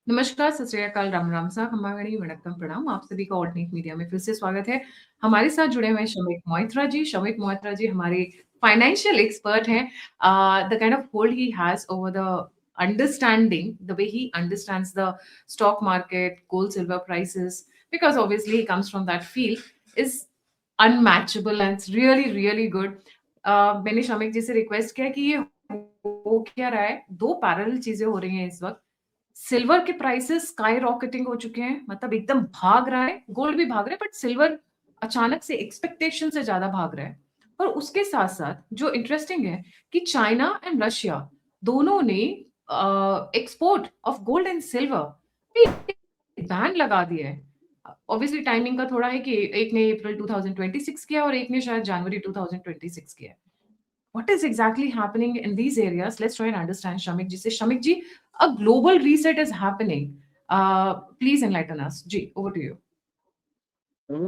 नमस्कार, सत श्री अकाल, राम राम सा, खम्बागणी, वणक्कम, प्रणाम। आप सभी का ऑल्टरनेट मीडिया में फिर से स्वागत है। हमारे साथ जुड़े हुए हैं शमीक मोइत्रा जी। शमीक मोइत्रा जी हमारे फाइनेंशियल एक्सपर्ट हैं। The kind of hold he has over the understanding, the way he understands the stock market, gold, silver prices, because obviously he comes from that field, is unmatchable and it's really really good. मैंने शमीक जी से request किया कि ये हो क्या रहा है, दो पैरेलल चीजें हो रही हैं इस वक्त। सिल्वर के प्राइसेस स्काई रॉकेटिंग हो चुके हैं, मतलब एकदम भाग रहा है। गोल्ड भी भाग रहा है, बट सिल्वर अचानक से एक्सपेक्टेशन से ज्यादा भाग रहा है। और उसके साथ साथ जो इंटरेस्टिंग है कि चाइना एंड रशिया दोनों ने export of gold and silver पे बैन लगा दिया है। ऑब्वियसली टाइमिंग का थोड़ा है कि एक ने अप्रैल 2026 किया और एक ने शायद जनवरी 2026 किया। What is exactly happening in these areas? Let's try and understand, Shamik ji. Say, Shamik ji, a global reset is happening. Please enlighten us. Ji, over to you.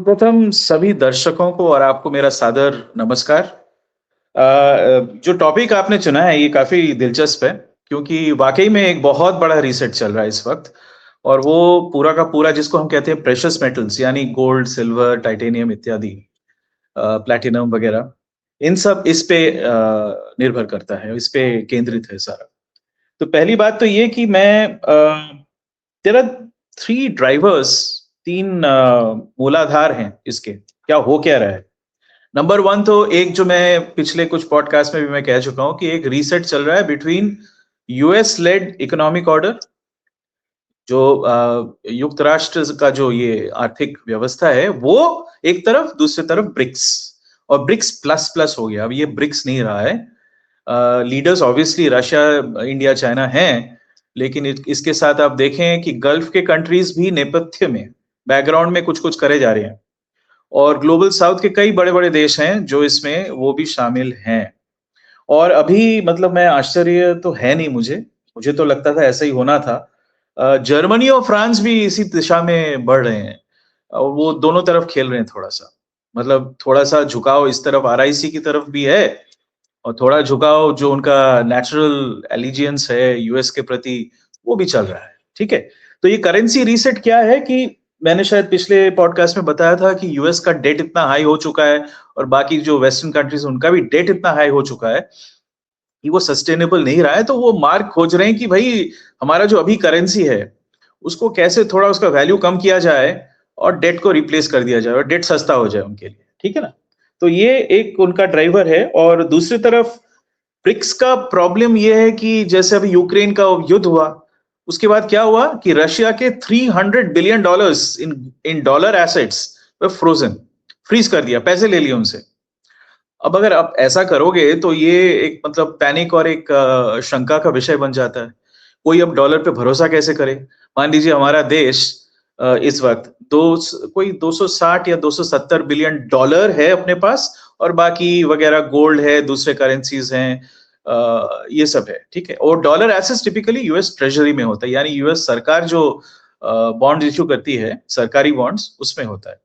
प्रथम सभी दर्शकों को और आपको मेरा सादर नमस्कार। जो टॉपिक आपने चुना है ये काफी दिलचस्प है, क्योंकि वाकई में एक बहुत बड़ा रीसेट चल रहा है इस वक्त। और वो पूरा का पूरा जिसको हम कहते हैं प्रेशियस मेटल्स, यानी गोल्ड, सिल्वर, टाइटेनियम इत्यादि, प्लैटिनम वगैरह, इन सब इस पे निर्भर करता है, इस पे केंद्रित है सारा। तो पहली बात तो ये कि मैं तेरा 3 ड्राइवर्स, 3 मूलाधार हैं इसके, क्या रहा है। नंबर 1 तो एक जो मैं पिछले कुछ पॉडकास्ट में भी मैं कह चुका हूं कि एक रीसेट चल रहा है between US led economic order, जो युक्त राष्ट्र का जो ये आर्थिक व्यवस्था है वो एक तरफ, दूसरी तरफ ब्रिक्स, और ब्रिक्स प्लस प्लस हो गया। अब ये ब्रिक्स नहीं रहा है। Leaders obviously Russia, India, China हैं, लेकिन इसके साथ आप देखें कि गल्फ के कंट्रीज भी नेपथ्य में, बैकग्राउंड में कुछ कुछ करे जा रहे हैं, और ग्लोबल साउथ के कई बड़े बड़े देश हैं जो इसमें वो भी शामिल हैं। और अभी मतलब मैं आश्चर्य तो है नहीं, मुझे तो लगता था ऐसा ही होना था। जर्मनी और फ्रांस भी इसी दिशा में बढ़ रहे हैं, और वो दोनों तरफ खेल रहे हैं थोड़ा सा। मतलब थोड़ा सा झुकाव इस तरफ आरआईसी की तरफ भी है, और थोड़ा झुकाव जो उनका नेचुरल एलिजियंस है यूएस के प्रति, वो भी चल रहा है। ठीक है, तो ये करेंसी रीसेट क्या है कि मैंने शायद पिछले पॉडकास्ट में बताया था कि यूएस का डेट इतना हाई हो चुका है, और बाकी जो वेस्टर्न कंट्रीज उनका भी डेट इतना हाई हो चुका है कि वो सस्टेनेबल नहीं रहा है। तो वो मार्ग खोज रहे हैं कि भाई हमारा जो अभी करेंसी है उसको कैसे थोड़ा उसका वैल्यू कम किया जाए और डेट को रिप्लेस कर दिया जाए, और डेट सस्ता हो जाए उनके लिए। ठीक है ना, तो ये एक उनका ड्राइवर है। और दूसरी तरफ ब्रिक्स का प्रॉब्लम ये है कि जैसे अभी यूक्रेन का युद्ध हुआ, उसके बाद क्या हुआ कि रशिया के $300 billion in dollar assets frozen, freeze कर दिया, पैसे ले लिए उनसे। अब अगर आप ऐसा करोगे तो ये एक मतलब पैनिक और एक शंका का विषय बन जाता है। कोई अब डॉलर पे भरोसा कैसे करे। मान लीजिए हमारा देश इस वक्त कोई 260 या 270 बिलियन डॉलर है अपने पास, और बाकी वगैरह गोल्ड है, दूसरे करेंसीज हैं, ये सब है। ठीक है, और dollar assets typically US treasury में होता है, यानी यूएस सरकार जो बॉन्ड इश्यू करती है, सरकारी बॉन्ड्स, उसमें होता है।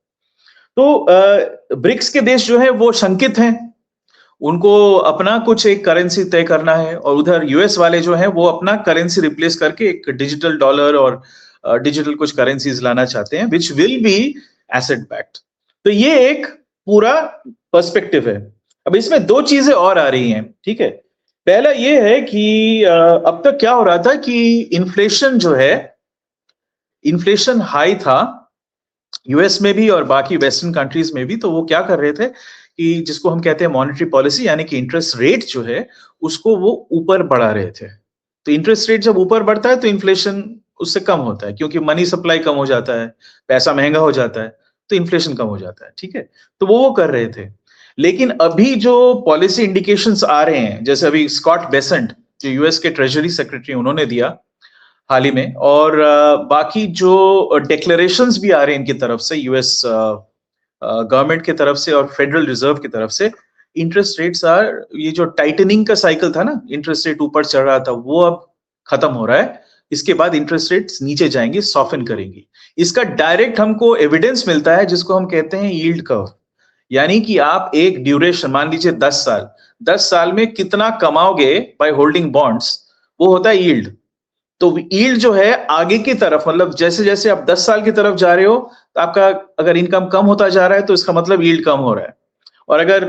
तो ब्रिक्स के देश जो है वो शंकित हैं, उनको अपना कुछ एक करेंसी तय करना है, और उधर यूएस वाले जो हैं वो अपना करेंसी रिप्लेस करके एक डिजिटल डॉलर और डिजिटल कुछ करेंसीज लाना चाहते हैं, which will be asset backed. तो ये एक पूरा पर्सपेक्टिव है। अब इसमें 2 चीजें और आ रही हैं। ठीक है, पहला ये है कि अब तक क्या हो रहा था कि इन्फ्लेशन जो है, इन्फ्लेशन हाई था यूएस में भी और बाकी वेस्टर्न कंट्रीज में भी। तो वो क्या कर रहे थे कि जिसको हम कहते हैं मॉनेटरी पॉलिसी, यानी कि इंटरेस्ट रेट जो है उसको वो ऊपर बढ़ा रहे थे। तो इंटरेस्ट रेट जब ऊपर बढ़ता है तो इन्फ्लेशन उससे कम होता है, क्योंकि मनी सप्लाई कम हो जाता है, पैसा महंगा हो जाता है, तो इन्फ्लेशन कम हो जाता है। ठीक है, तो वो कर रहे थे। लेकिन अभी जो पॉलिसी इंडिकेशंस आ रहे हैं, जैसे अभी स्कॉट बेसेंट जो यूएस के ट्रेजरी सेक्रेटरी, उन्होंने दिया हाल ही में, और बाकी जो डिक्लेरेशंस भी आ रहे हैं इनकी तरफ से, यूएस गवर्नमेंट की तरफ से और फेडरल रिजर्व की तरफ से, इंटरेस्ट रेट्स ये जो टाइटनिंग का साइकिल था ना, इंटरेस्ट रेट ऊपर चढ़ रहा था, वो अब खत्म हो रहा है। इसके बाद इंटरेस्ट रेट्स नीचे जाएंगे, सॉफ्टन करेंगी। इसका डायरेक्ट हमको एविडेंस मिलता है जिसको हम कहते हैं यील्ड कर्व, यानी कि आप एक ड्यूरेशन मान लीजिए 10 साल में कितना कमाओगे बाय होल्डिंग बॉन्ड्स, वो होता है यील्ड। तो यील्ड जो है आगे की तरफ, मतलब जैसे जैसे आप 10 साल की तरफ जा रहे हो, तो आपका अगर इनकम कम होता जा रहा है तो इसका मतलब यील्ड कम हो रहा है। और अगर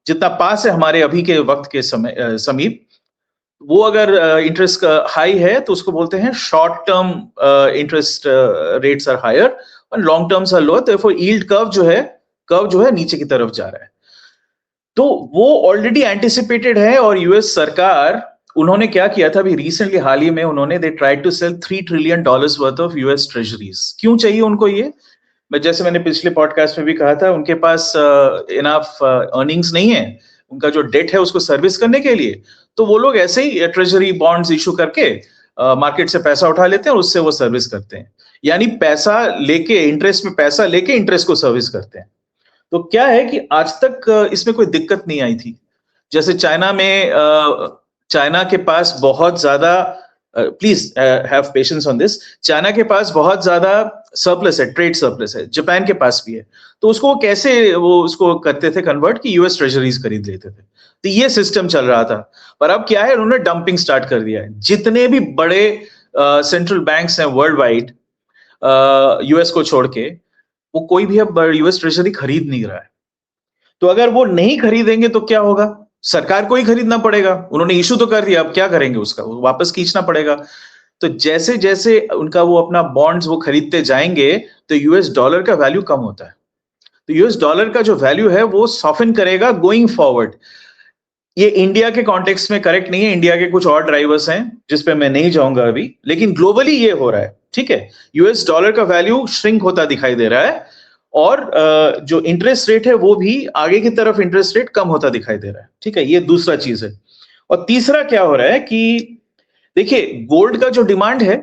जितना पास है हमारे अभी के वक्त के समीप, वो अगर इंटरेस्ट हाई है तो उसको बोलते हैं short term interest rates are higher और लॉन्ग टर्म्स आर लो, तो यील्ड कर्व जो है नीचे की तरफ जा रहा है। तो वो ऑलरेडी एंटिसिपेटेड है। और यूएस सरकार, उन्होंने क्या किया था अभी रिसेंटली, हाल ही में उन्होंने they tried to sell $3 trillion worth of US treasuries. क्यों चाहिए उनको ये? जैसे मैंने पिछले पॉडकास्ट में भी कहा था, उनके पास इनफ अर्निंग्स नहीं है उनका जो डेट है उसको सर्विस करने के लिए। तो वो लोग ऐसे ही ट्रेजरी बॉन्ड्स इशू करके मार्केट से पैसा उठा लेते हैं और उससे वो सर्विस करते हैं। यानी पैसा लेके, इंटरेस्ट में पैसा लेके इंटरेस्ट को सर्विस करते हैं। तो क्या है कि आज तक इसमें कोई दिक्कत नहीं आई थी। जैसे चाइना में, चाइना के पास बहुत ज्यादा, please have patience on this, China के पास बहुत ज्यादा सरप्लस है, ट्रेड सरप्लस है, जापान के पास भी है। तो उसको कैसे वो उसको करते थे कन्वर्ट, कि यूएस ट्रेजरीज खरीद लेते थे। तो ये सिस्टम चल रहा था। पर अब क्या है, उन्होंने डंपिंग स्टार्ट कर दिया है। जितने भी बड़े सेंट्रल बैंक्स हैं वर्ल्ड वाइड, यूएस को छोड़ के, वो कोई भी अब यूएस ट्रेजरी खरीद नहीं रहा है। तो अगर वो नहीं खरीदेंगे तो क्या होगा? सरकार को ही खरीदना पड़ेगा। उन्होंने इशू तो कर दिया, अब क्या करेंगे, उसका वापस खींचना पड़ेगा। तो जैसे जैसे उनका वो अपना बॉन्ड्स वो खरीदते जाएंगे तो यूएस डॉलर का वैल्यू कम होता है। तो यूएस डॉलर का जो वैल्यू है वो सॉफ्टन करेगा गोइंग फॉरवर्ड। ये इंडिया के कॉन्टेक्स्ट में करेक्ट नहीं है, इंडिया के कुछ और ड्राइवर्स हैं जिसपे मैं नहीं जाऊंगा अभी, लेकिन ग्लोबली ये हो रहा है। ठीक है, यूएस डॉलर का वैल्यू श्रिंक होता दिखाई दे रहा है और जो इंटरेस्ट रेट है वो भी आगे की तरफ इंटरेस्ट रेट कम होता दिखाई दे रहा है। ठीक है, ये दूसरा चीज है। और तीसरा क्या हो रहा है कि देखिए, गोल्ड का जो डिमांड है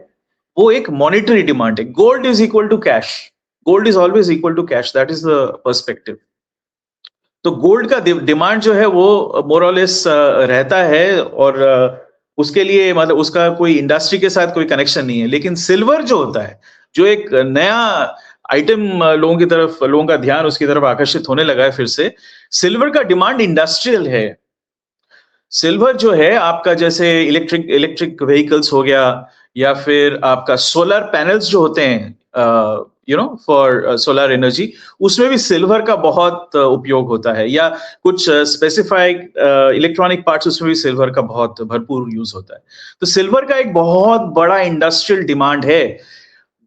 वो एक मॉनेटरी डिमांड है। Gold is equal to cash, gold is always equal to cash, that is the perspective. तो गोल्ड का डिमांड जो है वो मोर और लेस रहता है, और उसके लिए मतलब उसका कोई इंडस्ट्री के साथ कोई कनेक्शन नहीं है। लेकिन सिल्वर जो होता है, जो एक नया आइटम लोगों का ध्यान उसकी तरफ आकर्षित होने लगा है फिर से, सिल्वर का डिमांड इंडस्ट्रियल है। सिल्वर जो है आपका, जैसे इलेक्ट्रिक व्हीकल्स हो गया, या फिर आपका सोलर पैनल्स जो होते हैं फॉर सोलर एनर्जी, उसमें भी सिल्वर का बहुत उपयोग होता है। या कुछ स्पेसिफाइड इलेक्ट्रॉनिक पार्ट्स, उसमें भी सिल्वर का बहुत भरपूर यूज होता है। तो सिल्वर का एक बहुत बड़ा इंडस्ट्रियल डिमांड है।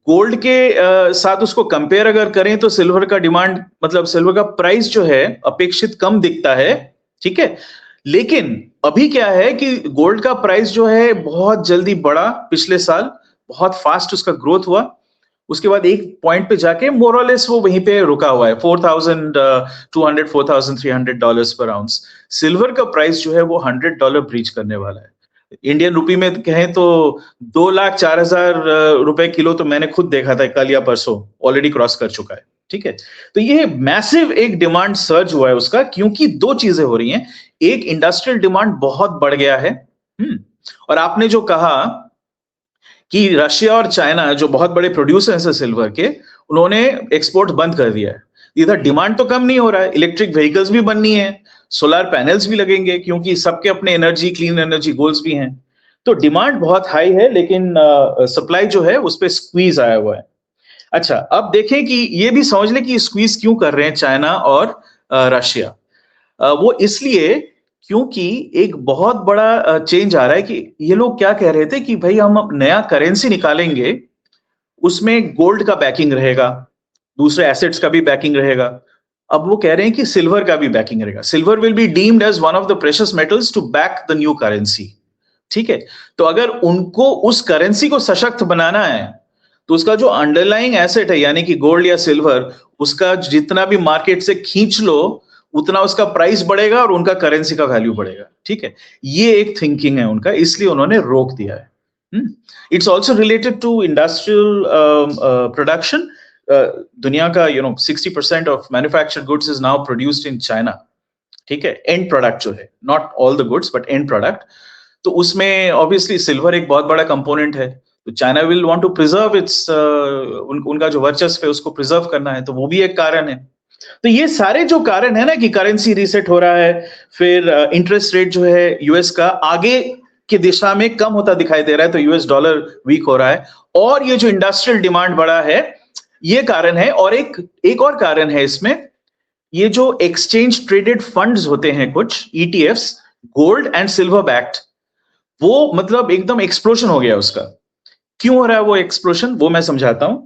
गोल्ड के साथ उसको कंपेयर अगर करें तो सिल्वर का डिमांड, मतलब सिल्वर का प्राइस जो है अपेक्षित कम दिखता है। ठीक है, लेकिन अभी क्या है कि गोल्ड का प्राइस जो है बहुत जल्दी बढ़ा, पिछले साल बहुत फास्ट उसका ग्रोथ हुआ। उसके बाद एक पॉइंट पे जाके मोरलेस वो वहीं पे रुका हुआ है, $4,200 $4,300 पर आउंस। सिल्वर का प्राइस जो है वो $100 ब्रीच करने वाला है। इंडियन रुपी में कहें तो 2,04,000 रुपए किलो, तो मैंने खुद देखा था कल या परसों, ऑलरेडी क्रॉस कर चुका है। ठीक है, तो ये मैसिव एक डिमांड सर्ज हुआ है उसका, क्योंकि दो चीजें हो रही हैं। एक, इंडस्ट्रियल डिमांड बहुत बढ़ गया है। और आपने जो कहा कि रशिया और चाइना जो बहुत बड़े प्रोड्यूसर्स हैं सिल्वर के, उन्होंने एक्सपोर्ट बंद कर दिया है। इधर डिमांड तो कम नहीं हो रहा है, इलेक्ट्रिक व्हीकल्स भी बननी है, सोलर पैनल्स भी लगेंगे, क्योंकि सबके अपने एनर्जी, क्लीन एनर्जी गोल्स भी हैं। तो डिमांड बहुत हाई है, लेकिन सप्लाई जो है उस पर स्क्वीज आया हुआ है। अच्छा, अब देखें कि ये भी समझ लें कि स्क्वीज क्यों कर रहे हैं चाइना और रशिया। वो इसलिए क्योंकि एक बहुत बड़ा चेंज आ रहा है कि ये लोग क्या कह रहे थे कि भाई हम अब नया करेंसी निकालेंगे, उसमें गोल्ड का बैकिंग रहेगा, दूसरे एसेट्स का भी बैकिंग रहेगा। अब वो कह रहे हैं कि सिल्वर का भी बैकिंग रहेगा। Silver will be deemed as one of the precious metals to back the new currency. ठीक है, तो अगर उनको उस करेंसी को सशक्त बनाना है तो उसका जो अंडरलाइंग एसेट है, यानी कि गोल्ड या सिल्वर, उसका जितना भी मार्केट से खींच लो उतना उसका प्राइस बढ़ेगा और उनका करेंसी का वैल्यू बढ़ेगा। ठीक है, ये एक थिंकिंग है उनका, इसलिए उन्होंने रोक दिया है। It's also related to industrial production. दुनिया का 60% of manufactured goods is now produced in China. ठीक है, एंड प्रोडक्ट जो है, not all the goods but end product. तो उसमें ऑब्वियसली सिल्वर एक बहुत बड़ा कंपोनेंट है। तो China will want to preserve its, उनका जो वर्चस्व है उसको प्रिजर्व करना है, तो वो भी एक कारण है। तो ये सारे जो कारण है ना, कि करेंसी रीसेट हो रहा है, फिर इंटरेस्ट रेट जो है यूएस का आगे की दिशा में कम होता दिखाई दे रहा है, तो यूएस डॉलर वीक हो रहा है। और ये जो इंडस्ट्रियल डिमांड बढ़ा है, ये कारण है। और एक और कारण है इसमें, ये जो एक्सचेंज ट्रेडेड फंड्स होते हैं कुछ ETFs, gold and silver backed, वो मतलब एकदम एक्सप्लोशन हो गया उसका। क्यों हो रहा है वो एक्सप्लोशन, वो मैं समझाता हूं।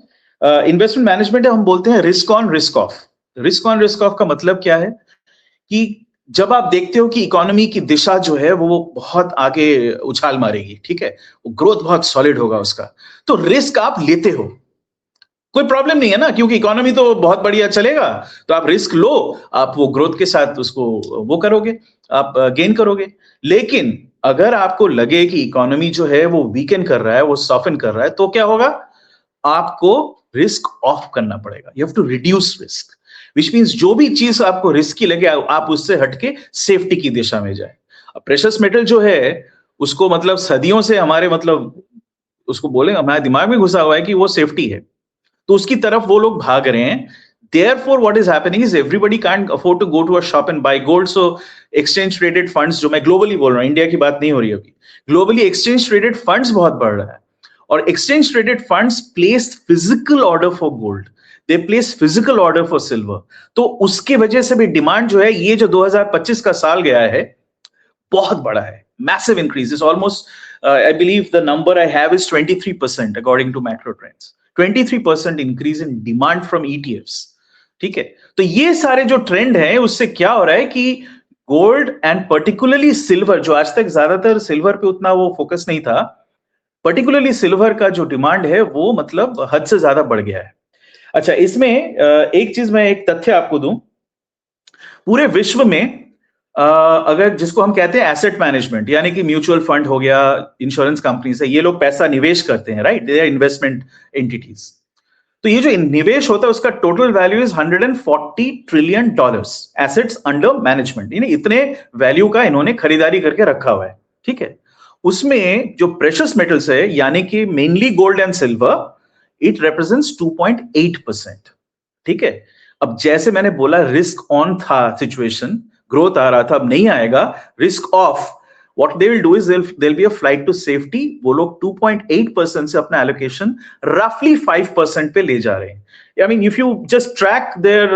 इन्वेस्टमेंट मैनेजमेंट हम बोलते हैं risk on risk of. Risk on risk of का मतलब क्या है कि जब आप देखते हो कि इकोनॉमी की दिशा जो है वो बहुत आगे उछाल मारेगी, ठीक है, ग्रोथ बहुत सॉलिड होगा उसका, तो रिस्क आप लेते हो, कोई प्रॉब्लम नहीं है ना, क्योंकि इकोनॉमी तो बहुत बढ़िया चलेगा, तो आप रिस्क लो, आप वो ग्रोथ के साथ उसको वो करोगे, आप गेन करोगे। लेकिन अगर आपको लगे कि इकोनॉमी जो है वो वीकन कर रहा है, वो सॉफन कर रहा है, तो क्या होगा, आपको रिस्क ऑफ करना पड़ेगा। You have to reduce risk, which means जो भी चीज आपको रिस्की लगे आप उससे हटके सेफ्टी की दिशा में जाए। प्रेशियस मेटल जो है उसको मतलब सदियों से हमारे मतलब उसको बोले हमारे दिमाग में घुसा हुआ है कि वो सेफ्टी है, तो उसकी तरफ वो लोग भाग रहे हैं। Therefore, what is happening is everybody can't afford to go to a shop and buy gold. So exchange traded funds, जो मैं ग्लोबली बोल रहा हूँ, इंडिया की बात नहीं हो रही अभी, ग्लोबली एक्सचेंज ट्रेडेड फंड्स बहुत बढ़ रहा है। और exchange traded funds place physical order for gold, they place physical order for silver. तो उसके वजह से भी डिमांड जो है, ये जो 2025 का साल गया है बहुत बड़ा है, massive increase is almost, I believe the number I have is 23% according to macro trends, 23% increase in demand from ETFs. ठीक है, तो ये सारे जो ट्रेंड है उससे क्या हो रहा है कि गोल्ड एंड पर्टिकुलरली सिल्वर, जो आज तक ज्यादातर सिल्वर पे उतना वो फोकस नहीं था, पर्टिकुलरली सिल्वर का जो डिमांड है वो मतलब हद से ज्यादा बढ़ गया है। अच्छा, इसमें एक चीज मैं एक तथ्य आपको दूं, पूरे विश्व में अगर जिसको हम कहते हैं एसेट मैनेजमेंट, यानी कि म्यूचुअल फंड हो गया, इंश्योरेंस कंपनी से ये लोग पैसा निवेश करते हैं, right, they are investment entities. तो ये जो निवेश होता है उसका total value is $140 trillion assets under management, यानी इतने वैल्यू का इन्होंने खरीदारी करके रखा हुआ है। ठीक है, उसमें जो प्रेशियस मेटल्स है यानी कि mainly gold and silver, it represents 2.8%। ठीक है, अब जैसे मैंने बोला रिस्क ऑन था सिचुएशन, ग्रोथ आ रहा था, अब नहीं आएगा, risk of, what they will do is there'll be a flight to safety, वो लोग 2.8% से अपना allocation roughly 5% पे ले जा रहे हैं। I mean, if you just track their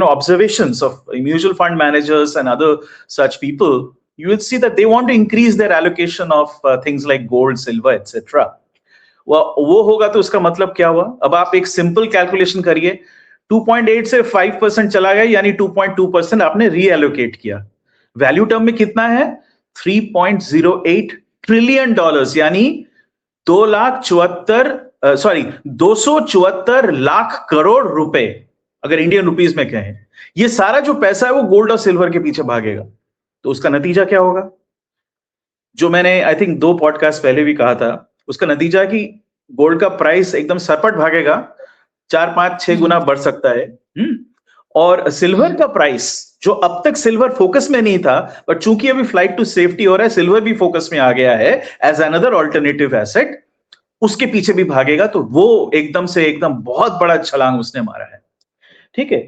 observations of mutual fund managers and other such people, you will see that they want to increase their allocation of things like gold, silver, etc. वो होगा तो उसका मतलब क्या हुआ, अब आप एक सिंपल कैलकुलेशन करिए, 2.8 से 5% चला गया, यानी 2.2% आपने रीएलोकेट किया। वैल्यू टर्म में कितना है, $3.08 ट्रिलियन, यानी 274 लाख करोड़ रुपए, अगर इंडियन रुपीस में कहें। ये सारा जो पैसा है वो गोल्ड और सिल्वर के पीछे भागेगा, तो उसका नतीजा क्या होगा, जो मैंने आई थिंक 2 पॉडकास्ट पहले भी कहा था, उसका नतीजा कि गोल्ड का प्राइस एकदम सरपट भागेगा, 4, 5, 6 गुना बढ़ सकता है। और सिल्वर का प्राइस, जो अब तक सिल्वर फोकस में नहीं था, बट चूंकि अभी फ्लाइट टू सेफ्टी हो रहा है, सिल्वर भी फोकस में आ गया है एज अनदर ऑल्टरनेटिव एसेट, उसके पीछे भी भागेगा। तो वो एकदम बहुत बड़ा छलांग उसने मारा है। ठीक है,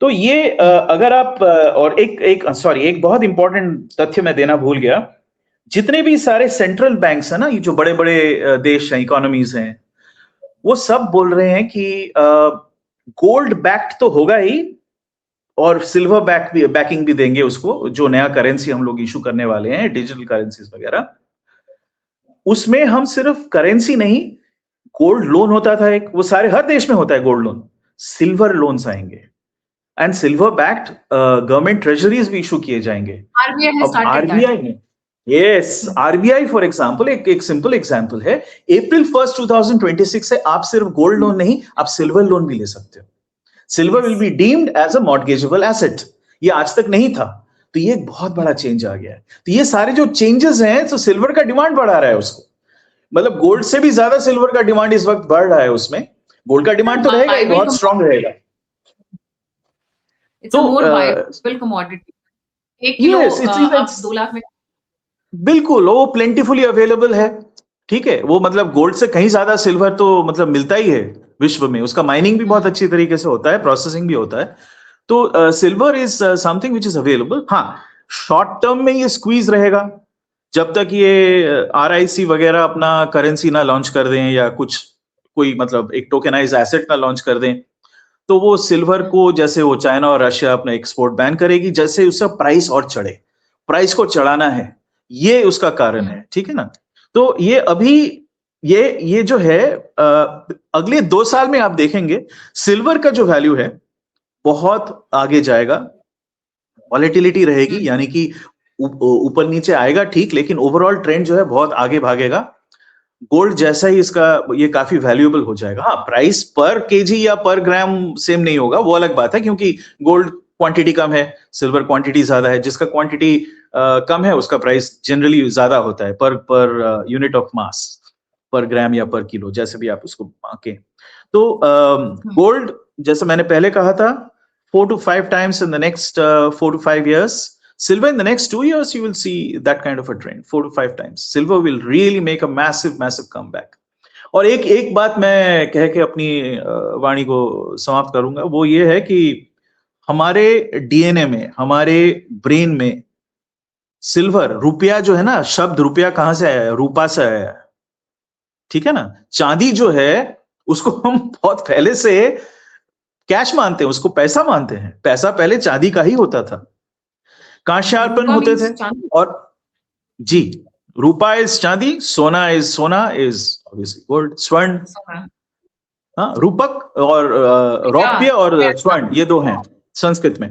तो ये अगर आप और एक बहुत इंपॉर्टेंट तथ्य मैं देना भूल गया, जितने भी सारे सेंट्रल बैंक्स है ना, ये जो बड़े बड़े देश हैं, इकोनॉमीज हैं, वो सब बोल रहे हैं कि गोल्ड बैक्ड तो होगा ही, और सिल्वर बैकिंग भी देंगे उसको, जो नया करेंसी हम लोग इशू करने वाले हैं, डिजिटल करेंसीज वगैरह, उसमें हम सिर्फ करेंसी नहीं, गोल्ड लोन होता था एक, वो सारे हर देश में होता है गोल्ड लोन, सिल्वर लोन्स आएंगे and silver backed government treasuries भी इशू किए जाएंगे। आरबीआई ने, यस, आरबीआई फॉर एग्जांपल, एक सिंपल एग्जांपल है, April 1, 2026 से आप सिर्फ गोल्ड लोन नहीं, आप सिल्वर लोन भी ले सकते हो। Silver will be deemed as a mortgageable asset, ये आज तक नहीं था, तो ये एक बहुत बड़ा चेंज आ गया है। तो ये सारे जो चेंजेस हैं, तो सिल्वर का डिमांड बढ़ा रहा है उसको, मतलब गोल्ड से भी ज्यादा सिल्वर का डिमांड इस वक्त बढ़ रहा है उसमें। गोल्ड का डिमांड तो रहेगा, बहुत स्ट्रांग रहेगा। तो कमोडिटी, 1 किलो आप 2 लाख में, बिल्कुल, वो प्लेंटीफुली अवेलेबल है। ठीक है, वो मतलब गोल्ड से कहीं ज्यादा सिल्वर तो मतलब मिलता ही है विश्व में, उसका माइनिंग भी बहुत अच्छी तरीके से होता है, प्रोसेसिंग भी होता है, तो silver is something which is available. हाँ, शॉर्ट टर्म में ये स्क्वीज रहेगा, जब तक ये RIC वगैरह अपना करेंसी ना लॉन्च कर दें या कुछ कोई मतलब एक टोकेनाइज एसेट ना लॉन्च कर दें, तो वो सिल्वर को जैसे वो चाइना और रशिया अपना एक्सपोर्ट बैन करेगी, जैसे उसका प्राइस और चढ़े, प्राइस को चढ़ाना है, ये उसका कारण है, ठीक है ना? तो ये अभी ये जो है अगले 2 साल में आप देखेंगे सिल्वर का जो वैल्यू है बहुत आगे जाएगा, वॉलेटिलिटी रहेगी, यानी कि ऊपर नीचे आएगा ठीक, लेकिन ओवरऑल ट्रेंड जो है बहुत आगे भागेगा। गोल्ड जैसा ही इसका ये काफी वैल्यूएबल हो जाएगा। हाँ, प्राइस पर केजी या पर ग्राम सेम नहीं होगा, वो अलग बात है, क्योंकि गोल्ड क्वांटिटी कम है, सिल्वर क्वांटिटी ज्यादा है। जिसका क्वांटिटी कम है उसका प्राइस जनरली ज्यादा होता है पर यूनिट ऑफ मास, पर ग्राम या पर किलो, जैसे भी आप उसको आके। तो गोल्ड जैसे मैंने पहले कहा था 4 to 5 times in the next 4 to 5 years. Silver in the next 2 years, you will see that kind of a trend, 4 to 5 times. Silver will really make a massive comeback. और एक बात मैं कह के अपनी वाणी को समाप्त करूंगा, वो ये है कि हमारे DNA में, हमारे ब्रेन में सिल्वर, रुपया जो है ना, शब्द रुपया कहां से आया है? रूपा से आया है, ठीक है ना? चांदी जो है उसको हम बहुत पहले से कैश मानते हैं, उसको पैसा मानते हैं। पैसा पहले चांदी का ही होता था, कांस्यार्पण होते थे। और जी, रूपा इज चांदी, सोना इज ऑब्वियसली गोल्ड, स्वर्ण। हाँ, रूपक और रौप्य और स्वर्ण, ये दो हैं संस्कृत में।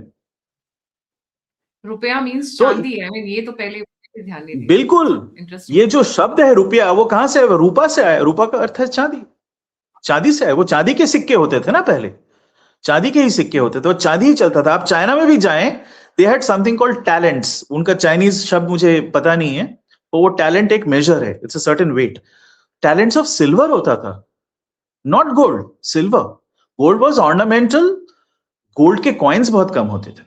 रुपया मींस चांदी है, ये तो पहले ध्यान नहीं दिया। बिल्कुल, ये जो शब्द है रुपया, वो कहां से है? रूपा से आया। रूपा का अर्थ है चांदी, चांदी से है। वो चांदी के सिक्के होते थे ना पहले, चांदी के ही सिक्के होते थे, और चांदी ही चलता था। आप चाइना में भी जाएं, they had something called talents. उनका चाइनीज शब्द मुझे पता नहीं है, तो वो टैलेंट एक मेजर है, it's a certain weight. Talents of silver होता था, not gold, silver. Gold was ornamental, gold के कॉइन्स बहुत कम होते थे,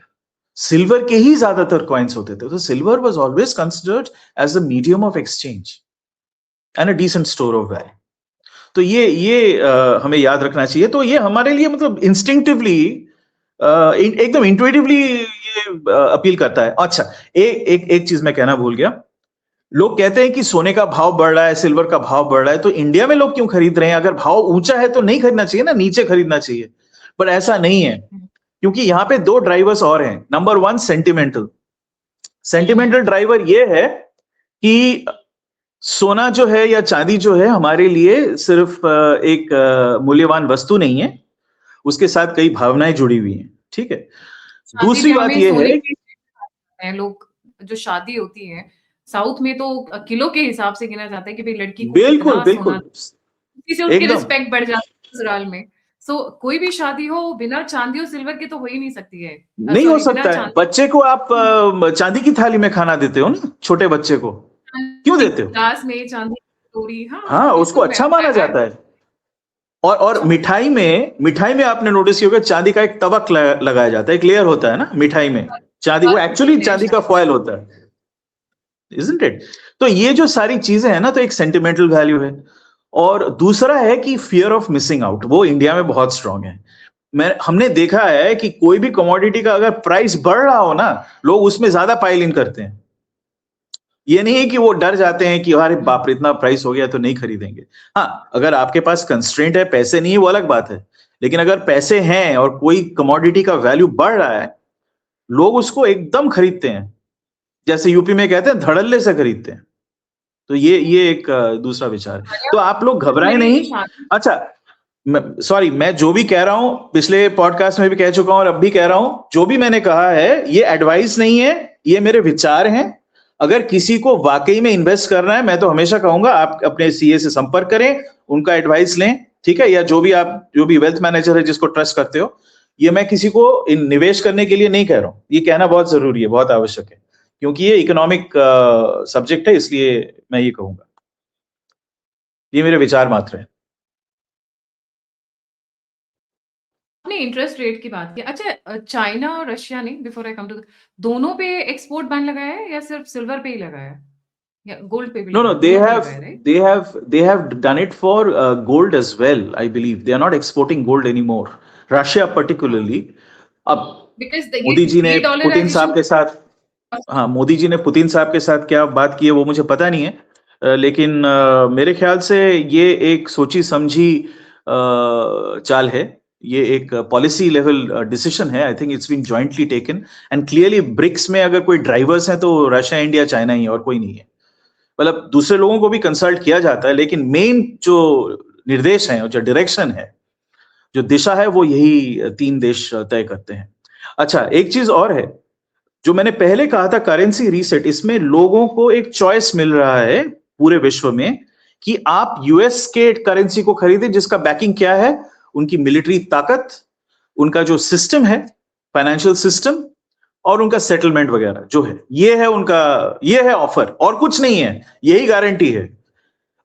सिल्वर के ही ज्यादातर कॉइन्स होते थे। तो silver was always considered as a medium of exchange and a decent store of value. तो ये हमें याद रखना चाहिए। तो ये हमारे लिए मतलब इंस्टिंक्टिवली, एकदम इंट्यूटिवली ये अपील करता है। अच्छा, एक चीज मैं कहना भूल गया। लोग कहते हैं कि सोने का भाव बढ़ रहा है, सिल्वर का भाव बढ़ रहा है, तो इंडिया में लोग क्यों खरीद रहे हैं? अगर भाव ऊंचा है तो नहीं खरीदना चाहिए ना, नीचे खरीदना चाहिए। पर ऐसा नहीं है, क्योंकि यहाँ पे 2 ड्राइवर्स और हैं। नंबर 1, सेंटिमेंटल ड्राइवर ये है कि सोना जो है या चांदी जो है हमारे लिए सिर्फ एक मूल्यवान वस्तु नहीं है, उसके साथ कई भावनाएं जुड़ी हुई हैं, ठीक है? दूसरी बात ये है, लोग जो शादी होती है साउथ में तो किलो के हिसाब से गिना जाता है कि भाई लड़की को बिल्कुल से उसकी रिस्पेक्ट बढ़ जाती है ससुराल में। सो कोई भी शादी हो बिना चांदी और सिल्वर के तो हो ही नहीं सकती है। नहीं हो सकता है। बच्चे को आप चांदी की थाली में खाना देते हो ना, छोटे बच्चे को क्यों देते हो? ग्लास में चांदी की, हाँ, उसको अच्छा माना जाता है। और मिठाई में आपने नोटिस किया होगा, चांदी का एक तवक लगाया जाता है, एक लेयर होता है ना मिठाई में, चांदी, वो एक्चुअली चांदी का फॉयल होता है, isn't it? तो ये जो सारी चीजें हैं ना, तो एक सेंटिमेंटल वैल्यू है। और दूसरा है कि फियर ऑफ मिसिंग आउट, वो इंडिया में बहुत स्ट्रांग है। हमने देखा है कि कोई भी कमोडिटी का अगर प्राइस बढ़ रहा हो ना, लोग उसमें ज्यादा पाइल इन करते हैं। ये नहीं है कि वो डर जाते हैं कि अरे बाप रे इतना प्राइस हो गया तो नहीं खरीदेंगे। हाँ, अगर आपके पास कंस्ट्रेंट है, पैसे नहीं है, वो अलग बात है। लेकिन अगर पैसे हैं और कोई कमोडिटी का वैल्यू बढ़ रहा है, लोग उसको एकदम खरीदते हैं, जैसे यूपी में कहते हैं धड़ल्ले से खरीदते हैं। तो ये एक दूसरा विचार है। तो आप लोग घबराएं नहीं। अच्छा, मैं जो भी कह रहा हूं, पिछले पॉडकास्ट में भी कह चुका हूं और अब भी कह रहा हूं, जो भी मैंने कहा है ये एडवाइस नहीं है, ये मेरे विचार हैं। अगर किसी को वाकई में इन्वेस्ट करना है, मैं तो हमेशा कहूंगा आप अपने सीए से संपर्क करें, उनका एडवाइस लें, ठीक है? या जो भी वेल्थ मैनेजर है जिसको ट्रस्ट करते हो। ये मैं किसी को निवेश करने के लिए नहीं कह रहा हूं, ये कहना बहुत जरूरी है, बहुत आवश्यक है, क्योंकि ये इकोनॉमिक सब्जेक्ट है, इसलिए मैं ये कहूंगा। ये मेरे विचार मात्र है। आपने इंटरेस्ट रेट की बात की। अच्छा, चाइना और रशिया ने, बिफोर आई कम टू, दोनों पे एक्सपोर्ट बैन लगाया है या सिर्फ सिल्वर पे ही लगाया है या गोल्ड पे भी? No, they have done it for gold as well, I believe. They are not exporting gold anymore, Russia particularly. अब मोदी जी ने पुतिन साहब के साथ, हाँ, मोदी जी ने पुतिन साहब के साथ क्या बात की है वो मुझे पता नहीं है, लेकिन मेरे ख्याल से ये एक सोची समझी चाल है। ये एक पॉलिसी लेवल डिसीजन है। I think it's been jointly taken and clearly BRICS में अगर कोई ड्राइवर्स हैं तो रशिया, इंडिया, चाइना ही, और कोई नहीं है। मतलब दूसरे लोगों को भी कंसल्ट किया जाता है, लेकिन मेन जो निर्देश है, जो डायरेक्शन है, जो दिशा है, वो यही तीन देश तय करते हैं। अच्छा, एक चीज और है जो मैंने पहले कहा था, करेंसी रीसेट, इसमें लोगों को एक चॉइस मिल रहा है पूरे विश्व में कि आप यूएस के करेंसी को खरीदे, जिसका बैकिंग क्या है, उनकी मिलिट्री ताकत, उनका जो सिस्टम है, फाइनेंशियल सिस्टम, और उनका सेटलमेंट वगैरह जो है, ये है उनका, ये है ऑफर, और कुछ नहीं है, यही गारंटी है।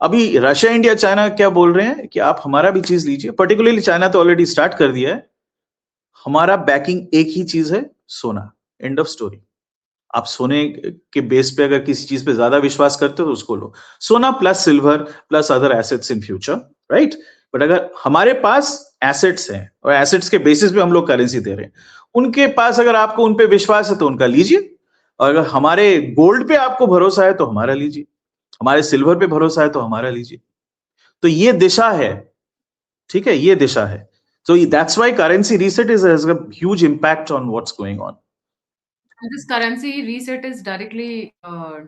अभी रशिया, इंडिया, चाइना क्या बोल रहे हैं कि आप हमारा भी चीज लीजिए। पर्टिकुलरली चाइना तो ऑलरेडी स्टार्ट कर दिया है। हमारा बैकिंग एक ही चीज है, सोना। End of story. आप सोने के बेस पे अगर किसी चीज पे ज्यादा विश्वास करते हो तो उसको लो, सोना plus silver plus other assets in future, right. But अगर हमारे पास एसेट्स हैं और एसेट्स के बेसिस पे हम लोग करेंसी दे रहे हैं, उनके पास अगर आपको उन पे विश्वास है तो उनका लीजिए, और अगर हमारे गोल्ड पे आपको भरोसा है तो हमारा लीजिए, हमारे सिल्वर पे भरोसा है तो हमारा लीजिए। तो ये दिशा है, ठीक है, ये दिशा है। So that's why currency reset has a huge impact on what's going on. And this currency reset is directly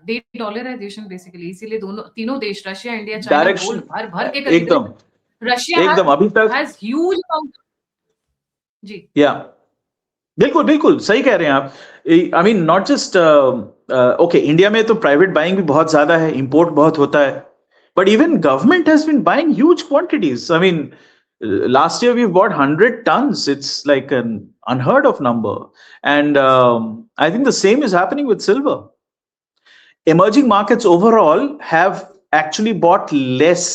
de-dollarization basically, इसीलिए दोनों तीनों देश, Russia, India, China, direction gold भर भर के खरीद रहे एकदम हैं। रशिया एकदम अभी तक has huge amount. जी, या बिल्कुल बिल्कुल सही कह रहे हैं आप। I mean not just okay, India में तो प्राइवेट बाइंग भी बहुत ज्यादा है, इंपोर्ट बहुत होता है, but even government has been buying huge quantities. I mean last year we've bought 100 tons. It's like an unheard of number. And I think the same is happening with silver. Emerging markets overall have actually bought less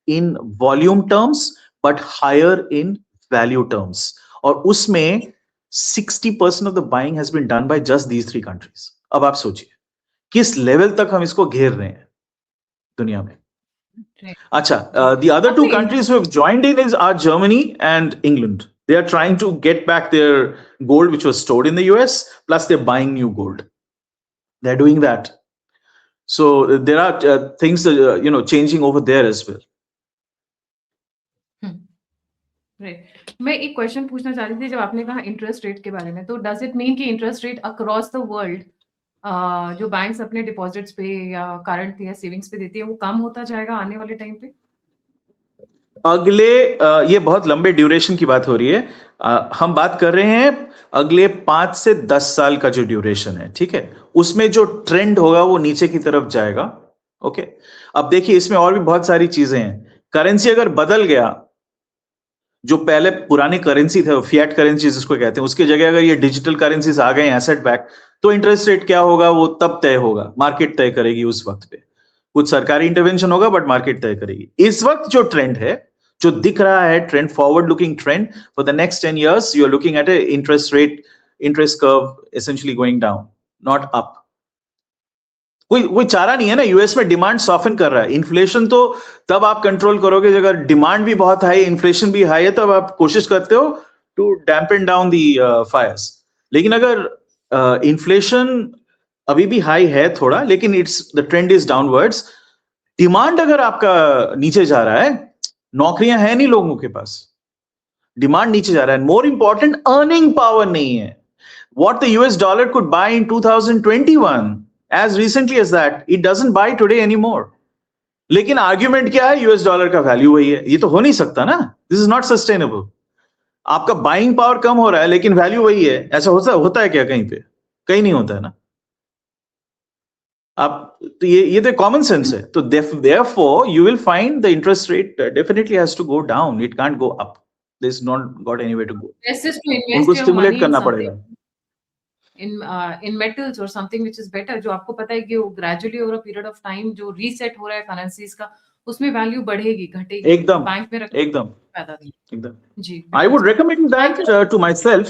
in volume terms but higher in value terms. और उसमें 60% of the buying has been done by just these three countries. अब आप सोचिए किस level तक हम इसको घेर रहे हैं दुनिया में। अच्छा, the other two countries who have joined in are Germany and England. They are trying to get back their gold which was stored in the US, plus they're buying new gold. They're doing that. So there are things changing over there as well. मैं एक question पूछना चाह रही थी, जब आपने कहा interest rate के बारे में, तो डज इट मीन कि interest rate across the world जो बैंक्स अपने डिपॉजिट्स पे या करंट या सेविंग्स पे देती है वो कम होता जाएगा आने वाले टाइम पे? अगले ये बहुत लंबे ड्यूरेशन की बात हो रही है। हम बात कर रहे हैं अगले 5 से 10 साल का जो ड्यूरेशन है, ठीक है, उसमें जो ट्रेंड होगा वो नीचे की तरफ जाएगा। ओके, अब देखिए इसमें और भी बहुत सारी चीजें हैं। करेंसी अगर बदल गया, जो पहले पुरानी करेंसी थे, फिएट करेंसी जिसको कहते हैं, उसकी जगह अगर ये डिजिटल करेंसीज आ गए एसेट बैक, तो इंटरेस्ट रेट क्या होगा वो तब तय होगा, मार्केट तय करेगी उस वक्त पे। कुछ सरकारी इंटरवेंशन होगा बट मार्केट तय करेगी। इस वक्त जो ट्रेंड है, जो दिख रहा है trend, forward looking trend for the next 10 years, you are looking at a interest curve essentially going down, not up. कोई चारा नहीं है ना, यूएस में डिमांड सॉफन कर रहा है। इन्फ्लेशन तो तब आप कंट्रोल करोगे अगर डिमांड भी बहुत हाई, इन्फ्लेशन भी हाई है, तब आप कोशिश करते हो to dampen down the fires. लेकिन अगर इन्फ्लेशन अभी भी हाई है थोड़ा, लेकिन the trend is downwards, demand अगर आपका नीचे जा रहा है, नौकरियां हैं नहीं लोगों के पास, डिमांड नीचे जा रहा है, मोर इंपॉर्टेंट अर्निंग पावर नहीं है। What the US dollar could buy in 2021, as recently as that, it doesn't buy today anymore. लेकिन आर्ग्यूमेंट क्या है, यूएस डॉलर का वैल्यू वही है। ये तो हो नहीं सकता ना, दिस इज नॉट सस्टेनेबल। आपका बाइंग पावर कम हो रहा है लेकिन वैल्यू वही है, ऐसा होता है क्या कहीं पे? कहीं नहीं होता है ना। आप तो ये तो कॉमन सेंस है। तो therefore you will find the interest rate definitely has to go down, it can't go up. There's not got anywhere to go. Best is to invest उनको your स्टिमुलेट money in करना something पड़ेगा। in metals or something which is better, जो आपको पता है कि वो gradually over a period of time जो रीसेट हो रहा है करेंसीज का, उसमें वैल्यू बढ़ेगी घटेगी, एकदम बैंक में रख एकदम फायदा नहीं। एकदम जी, I would recommend that to myself.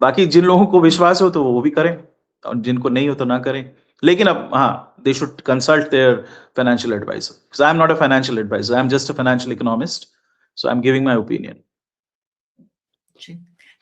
बाकी जिन लोगों को विश्वास हो तो वो भी करें, और जिनको नहीं हो तो ना करें। लेकिन अब हाँ, they should consult their financial advisor. I am not a financial advisor, I am just a financial economist, so I am giving my opinion.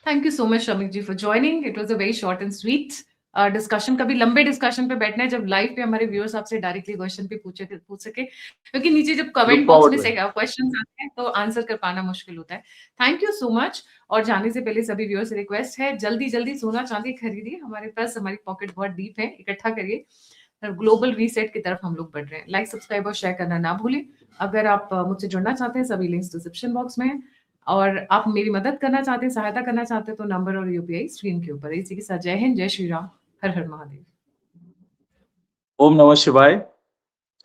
Thank you so much, Shamik ji, for joining. It was a very short and sweet discussion, कभी लंबे discussion पे बैठना है जब live पे हमारे viewers आपसे directly question पे पूछ सके, क्योंकि नीचे जब लुक कमेंट बॉक्स फॉरवर्ड में टू से इट। क्वेश्चंस आते हैं तो आंसर कर पाना मुश्किल होता है। Thank you so much. और जाने से पहले सभी व्यूअर्स से रिक्वेस्ट है, जल्दी जल्दी सोना चांदी खरीदिए, हमारे पास हमारी पॉकेट बहुत डीप है, इकट्ठा करिए। ग्लोबल रीसेट की तरफ हम लोग बढ़ रहे हैं। लाइक, सब्सक्राइब और शेयर करना ना भूलें। अगर आप मुझसे जुड़ना चाहते हैं, सभी लिंक्स डिस्क्रिप्शन बॉक्स में है। और आप मेरी मदद करना चाहते हैं, सहायता करना चाहते हैं, तो नंबर और यूपीआई स्क्रीन के ऊपर है। इसी के साथ जय हिंद, जय श्री राम, हर हर महादेव। ओम नमः शिवाय।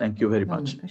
थैंक यू वेरी ओम मच। नमः